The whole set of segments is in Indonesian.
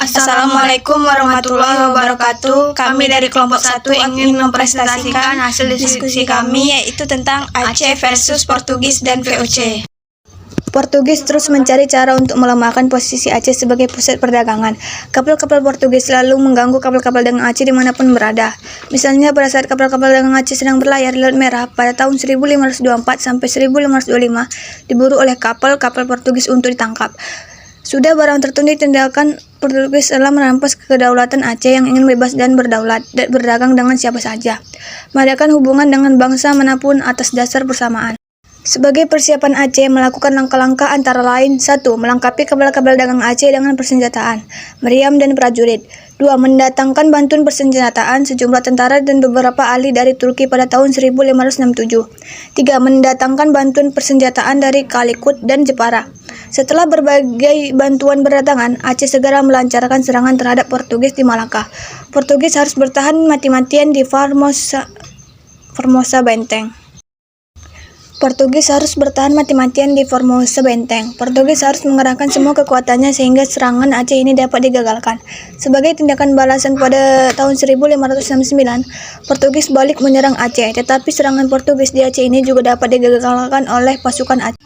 Assalamualaikum warahmatullahi wabarakatuh. Kami dari kelompok 1 ingin mempresentasikan hasil diskusi kami, yaitu tentang Aceh versus Portugis dan VOC. Portugis terus mencari cara untuk melemahkan posisi Aceh sebagai pusat perdagangan. Kapal-kapal Portugis selalu mengganggu kapal-kapal dagang Aceh dimanapun berada. Misalnya pada saat kapal-kapal dagang Aceh sedang berlayar di Laut Merah pada tahun 1524 sampai 1525 diburu oleh kapal-kapal Portugis untuk ditangkap. Sudah barang tertunda tindakan Portugis adalah merampas kedaulatan Aceh yang ingin bebas dan berdaulat dan berdagang dengan siapa saja, mengadakan hubungan dengan bangsa manapun atas dasar persamaan. Sebagai persiapan Aceh melakukan langkah-langkah antara lain: 1. Melengkapi kapal-kapal dagang Aceh dengan persenjataan, meriam dan prajurit. 2. Mendatangkan bantuan persenjataan sejumlah tentara dan beberapa ahli dari Turki pada tahun 1567. 3. Mendatangkan bantuan persenjataan dari Calicut dan Jepara. Setelah berbagai bantuan berdatangan, Aceh segera melancarkan serangan terhadap Portugis di Malaka. Portugis harus bertahan mati-matian di Formosa Benteng. Portugis harus mengerahkan semua kekuatannya sehingga serangan Aceh ini dapat digagalkan. Sebagai tindakan balasan pada tahun 1569, Portugis balik menyerang Aceh, tetapi serangan Portugis di Aceh ini juga dapat digagalkan oleh pasukan Aceh.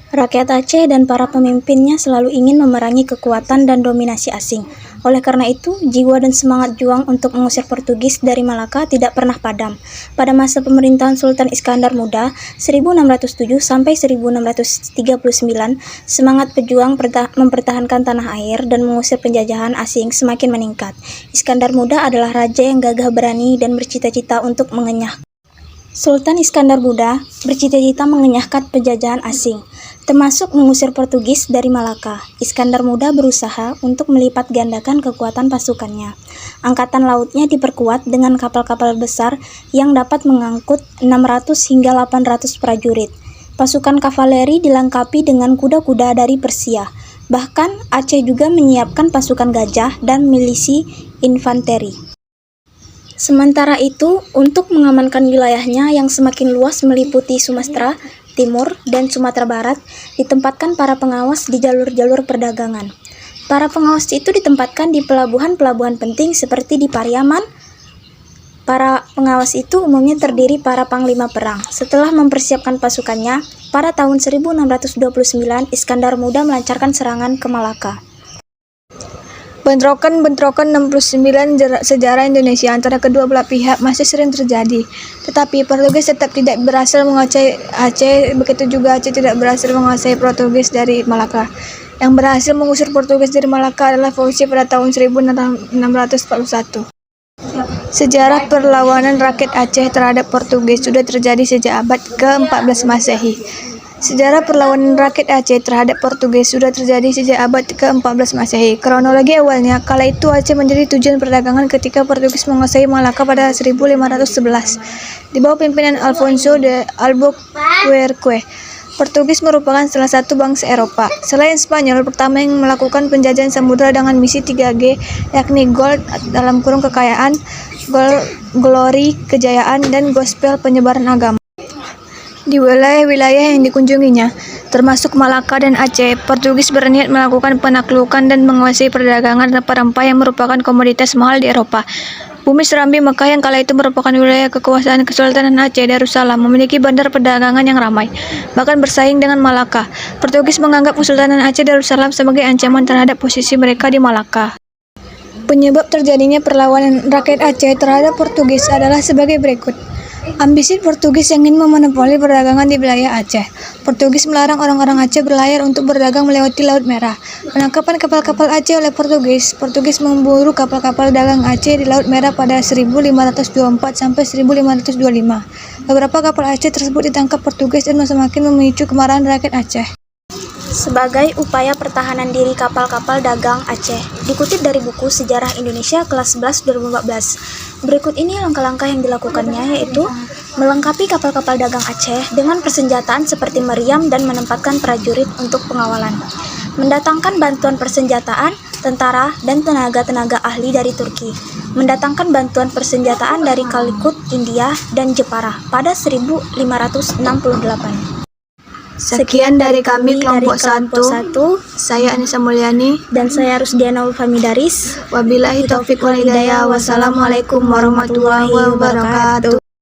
Rakyat Aceh dan para pemimpinnya selalu ingin memerangi kekuatan dan dominasi asing. Oleh karena itu, jiwa dan semangat juang untuk mengusir Portugis dari Malaka tidak pernah padam. Pada masa pemerintahan Sultan Iskandar Muda 1607 sampai 1639, semangat pejuang mempertahankan tanah air dan mengusir penjajahan asing semakin meningkat. Iskandar Muda adalah raja yang gagah berani dan bercita-cita untuk mengenyahkan. Sultan Iskandar Muda bercita-cita mengenyahkan penjajahan asing, termasuk mengusir Portugis dari Malaka. Iskandar Muda berusaha untuk melipat gandakan kekuatan pasukannya. Angkatan lautnya diperkuat dengan kapal-kapal besar yang dapat mengangkut 600 hingga 800 prajurit. Pasukan kavaleri dilengkapi dengan kuda-kuda dari Persia. Bahkan Aceh juga menyiapkan pasukan gajah dan milisi infanteri. Sementara itu, untuk mengamankan wilayahnya yang semakin luas meliputi Sumatera Timur dan Sumatera Barat, ditempatkan para pengawas di jalur-jalur perdagangan. Para pengawas itu ditempatkan di pelabuhan-pelabuhan penting seperti di Pariaman. Para pengawas itu umumnya terdiri para panglima perang. Setelah mempersiapkan pasukannya, pada tahun 1629 Iskandar Muda melancarkan serangan ke Malaka. Bentrokan 69 sejarah Indonesia antara kedua belah pihak masih sering terjadi, tetapi Portugis tetap tidak berhasil menguasai Aceh, begitu juga Aceh tidak berhasil menguasai Portugis dari Malaka. Yang berhasil mengusir Portugis dari Malaka adalah VOC pada tahun 1641. Sejarah perlawanan rakyat Aceh terhadap Portugis sudah terjadi sejak abad ke-14 Masehi. Sejarah perlawanan rakyat Aceh terhadap Portugis sudah terjadi sejak abad ke-14 Masehi. Kronologi awalnya, kala itu Aceh menjadi tujuan perdagangan ketika Portugis menguasai Malaka pada 1511. Di bawah pimpinan Alfonso de Albuquerque, Portugis merupakan salah satu bangsa Eropa, selain Spanyol, pertama yang melakukan penjajahan samudera dengan misi 3G, yakni gold dalam kurung kekayaan, glory kejayaan, dan gospel penyebaran agama. Di wilayah-wilayah yang dikunjunginya, termasuk Malaka dan Aceh, Portugis berniat melakukan penaklukan dan menguasai perdagangan rempah-rempah yang merupakan komoditas mahal di Eropa. Bumi Serambi Mekah yang kala itu merupakan wilayah kekuasaan Kesultanan Aceh Darussalam memiliki bandar perdagangan yang ramai, bahkan bersaing dengan Malaka. Portugis menganggap Kesultanan Aceh Darussalam sebagai ancaman terhadap posisi mereka di Malaka. Penyebab terjadinya perlawanan rakyat Aceh terhadap Portugis adalah sebagai berikut. Ambisi Portugis yang ingin memonopoli perdagangan di wilayah Aceh. Portugis melarang orang-orang Aceh berlayar untuk berdagang melewati Laut Merah. Penangkapan kapal-kapal Aceh oleh Portugis. Portugis memburu kapal-kapal dagang Aceh di Laut Merah pada 1524 sampai 1525. Beberapa kapal Aceh tersebut ditangkap Portugis dan semakin memicu kemarahan rakyat Aceh. Sebagai upaya pertahanan diri kapal-kapal dagang Aceh, dikutip dari buku Sejarah Indonesia kelas 11 2014. Berikut ini langkah-langkah yang dilakukannya, yaitu melengkapi kapal-kapal dagang Aceh dengan persenjataan seperti meriam dan menempatkan prajurit untuk pengawalan, mendatangkan bantuan persenjataan, tentara, dan tenaga-tenaga ahli dari Turki, mendatangkan bantuan persenjataan dari Calicut, India, dan Jepara pada 1568. Sekian dari kami kelompok 1. Saya Anissa Mulyani Dan saya Rusdiana Ulfamidaris. Wabillahi taufiq wal hidayah. Wassalamualaikum warahmatullahi wabarakatuh.